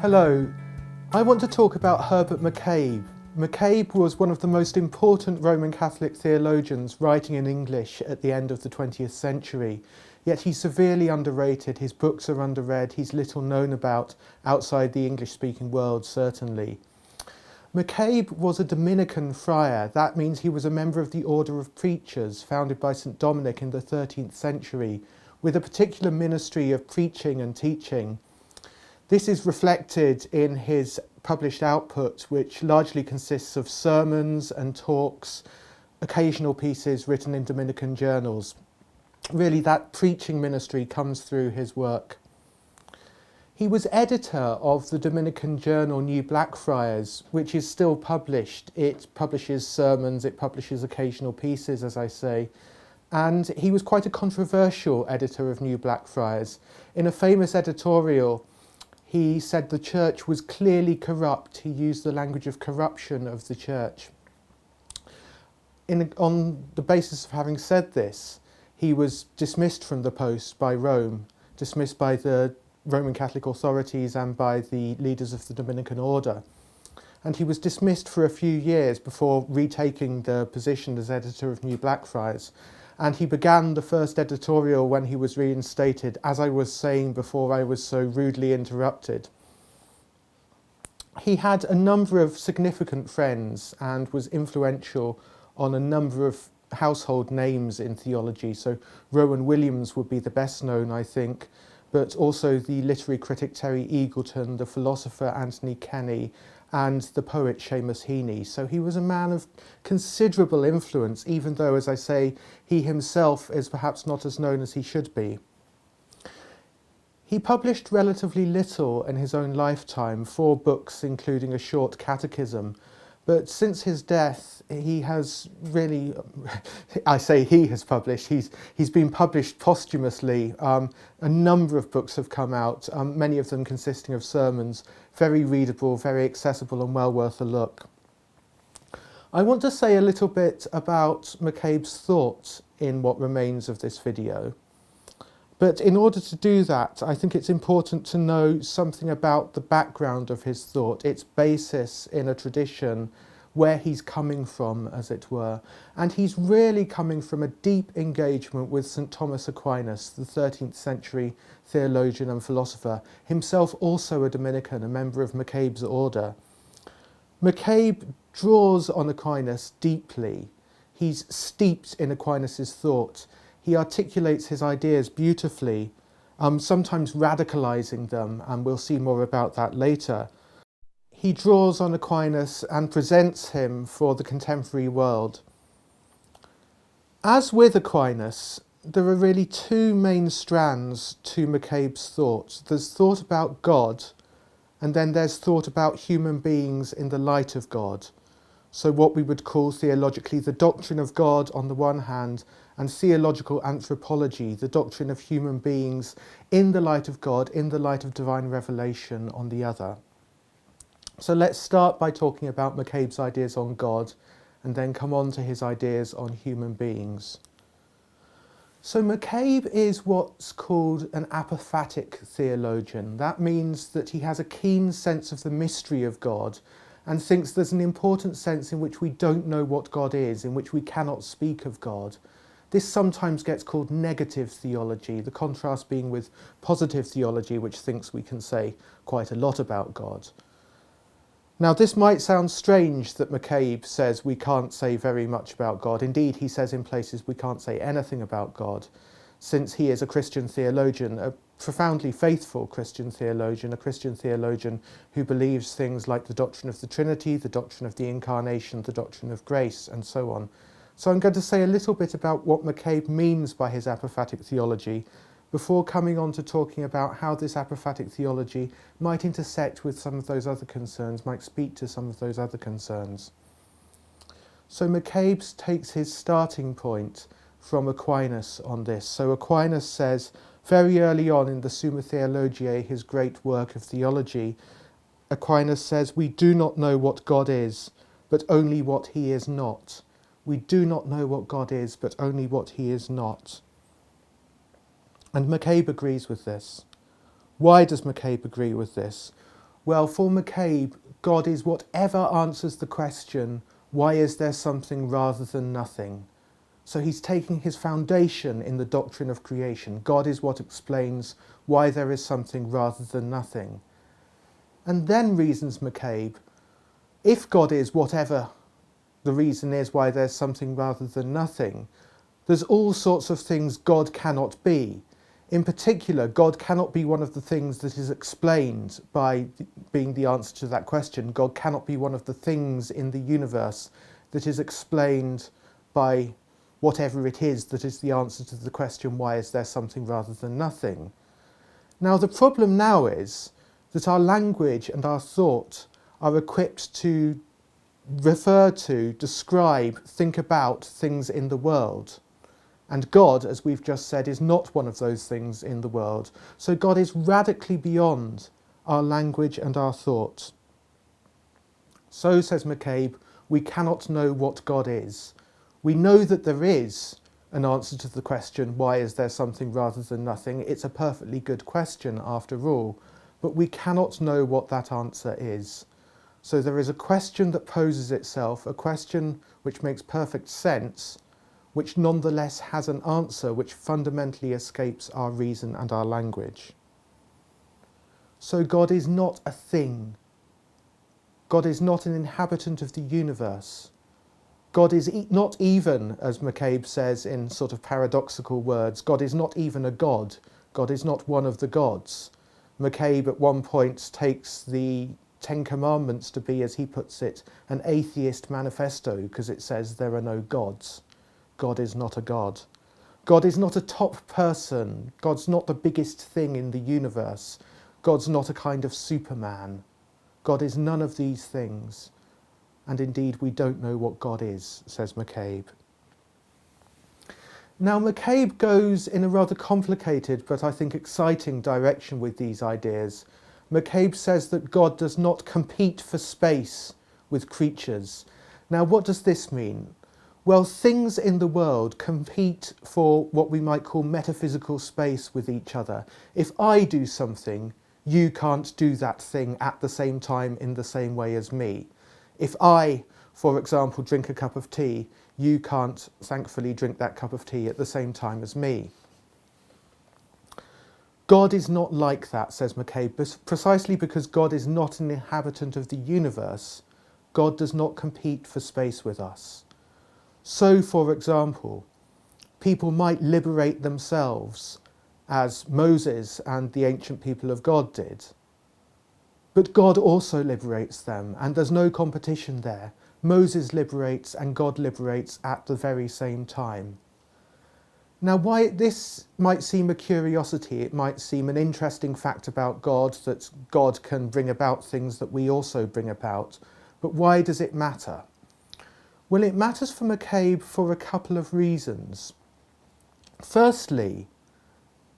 Hello, I want to talk about Herbert McCabe. McCabe was one of the most important Roman Catholic theologians writing in English at the end of the 20th century, yet he's severely underrated, his books are underread, he's little known about outside the English-speaking world, certainly. McCabe was a Dominican friar. That means he was a member of the Order of Preachers, founded by St. Dominic in the 13th century, with a particular ministry of preaching and teaching. This is reflected in his published output, which largely consists of sermons and talks, occasional pieces written in Dominican journals. Really, that preaching ministry comes through his work. He was editor of the Dominican Journal New Blackfriars, which is still published. It publishes sermons, it publishes occasional pieces, as I say. And he was quite a controversial editor of New Blackfriars. In a famous editorial, he said the church was clearly corrupt. He used the language of corruption of the church. On the basis of having said this, he was dismissed from the post by Rome, dismissed by the Roman Catholic authorities and by the leaders of the Dominican order. And he was dismissed for a few years before retaking the position as editor of New Blackfriars. And he began the first editorial when he was reinstated, as I was saying before I was so rudely interrupted. He had a number of significant friends and was influential on a number of household names in theology. So Rowan Williams would be the best known, I think, but also the literary critic Terry Eagleton, the philosopher Anthony Kenny, and the poet Seamus Heaney. So he was a man of considerable influence, even though, as I say, he himself is perhaps not as known as he should be. He published relatively little in his own lifetime, 4 books including a short catechism, but since his death he has really, I say he has published, he's been published posthumously. A number of books have come out, many of them consisting of sermons, very readable, very accessible and well worth a look. I want to say a little bit about McCabe's thought in what remains of this video. But in order to do that, I think it's important to know something about the background of his thought, its basis in a tradition, where he's coming from, as it were. And he's really coming from a deep engagement with St. Thomas Aquinas, the 13th century theologian and philosopher, himself also a Dominican, a member of McCabe's order. McCabe draws on Aquinas deeply. He's steeped in Aquinas' thought. He articulates his ideas beautifully, sometimes radicalizing them, and we'll see more about that later. He draws on Aquinas and presents him for the contemporary world. As with Aquinas, there are really 2 main strands to McCabe's thought. There's thought about God, and then there's thought about human beings in the light of God. So what we would call theologically the doctrine of God on the one hand, and theological anthropology, the doctrine of human beings in the light of God, in the light of divine revelation on the other. So let's start by talking about McCabe's ideas on God, and then come on to his ideas on human beings. So McCabe is what's called an apophatic theologian. That means that he has a keen sense of the mystery of God, and thinks there's an important sense in which we don't know what God is, in which we cannot speak of God. This sometimes gets called negative theology, the contrast being with positive theology, which thinks we can say quite a lot about God. Now, this might sound strange that McCabe says we can't say very much about God. Indeed, he says in places we can't say anything about God, since he is a Christian theologian, a profoundly faithful Christian theologian, a Christian theologian who believes things like the doctrine of the Trinity, the doctrine of the Incarnation, the doctrine of grace, and so on. So I'm going to say a little bit about what McCabe means by his apophatic theology, before coming on to talking about how this apophatic theology might intersect with some of those other concerns, might speak to some of those other concerns. So McCabe takes his starting point from Aquinas on this. So Aquinas says, very early on in the Summa Theologiae, his great work of theology, Aquinas says, we do not know what God is, but only what he is not. We do not know what God is, but only what he is not. And McCabe agrees with this. Why does McCabe agree with this? Well, for McCabe, God is whatever answers the question, why is there something rather than nothing? So he's taking his foundation in the doctrine of creation. God is what explains why there is something rather than nothing. And then reasons McCabe, if God is whatever the reason is why there's something rather than nothing, there's all sorts of things God cannot be. In particular, God cannot be one of the things that is explained by being the answer to that question. God cannot be one of the things in the universe that is explained by whatever it is that is the answer to the question, why is there something rather than nothing? Now, the problem now is that our language and our thought are equipped to refer to, describe, think about things in the world. And God, as we've just said, is not one of those things in the world. So God is radically beyond our language and our thought. So, says McCabe, we cannot know what God is. We know that there is an answer to the question, why is there something rather than nothing? It's a perfectly good question after all, but we cannot know what that answer is. So there is a question that poses itself, a question which makes perfect sense, which nonetheless has an answer which fundamentally escapes our reason and our language. So God is not a thing. God is not an inhabitant of the universe. God is not even, as McCabe says in sort of paradoxical words, God is not even a god. God is not one of the gods. McCabe at one point takes the Ten Commandments to be, as he puts it, an atheist manifesto because it says there are no gods. God is not a god. God is not a top person. God's not the biggest thing in the universe. God's not a kind of Superman. God is none of these things. And indeed, we don't know what God is, says McCabe. Now, McCabe goes in a rather complicated but I think exciting direction with these ideas. McCabe says that God does not compete for space with creatures. Now, what does this mean? Well, things in the world compete for what we might call metaphysical space with each other. If I do something, you can't do that thing at the same time in the same way as me. If I, for example, drink a cup of tea, you can't, thankfully, drink that cup of tea at the same time as me. God is not like that, says McCabe, precisely because God is not an inhabitant of the universe. God does not compete for space with us. So, for example, people might liberate themselves, as Moses and the ancient people of God did. But God also liberates them, and there's no competition there. Moses liberates and God liberates at the very same time. Now, why this might seem a curiosity, it might seem an interesting fact about God, that God can bring about things that we also bring about, but why does it matter? Well, it matters for McCabe for a couple of reasons. Firstly,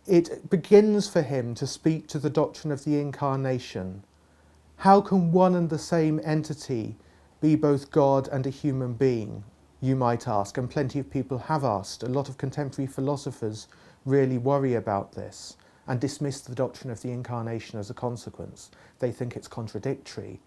it begins for him to speak to the doctrine of the incarnation. How can one and the same entity be both God and a human being, you might ask, and plenty of people have asked. A lot of contemporary philosophers really worry about this and dismiss the doctrine of the incarnation as a consequence. They think it's contradictory.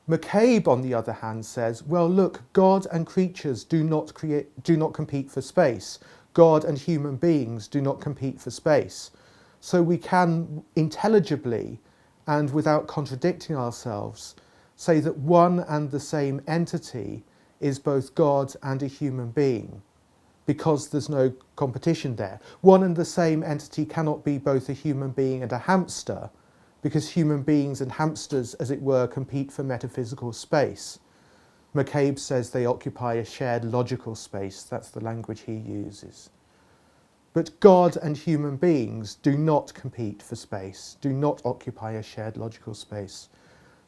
McCabe, on the other hand, says, well, look, God and creatures do not compete for space. God and human beings do not compete for space. So we can intelligibly and without contradicting ourselves say that one and the same entity is both God and a human being, because there's no competition there. One and the same entity cannot be both a human being and a hamster, because human beings and hamsters, as it were, compete for metaphysical space. McCabe says they occupy a shared logical space. That's the language he uses. But God and human beings do not compete for space, do not occupy a shared logical space.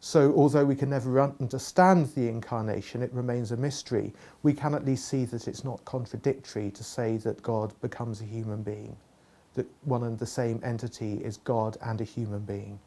So although we can never understand the incarnation, it remains a mystery. We can at least see that it's not contradictory to say that God becomes a human being, that one and the same entity is God and a human being.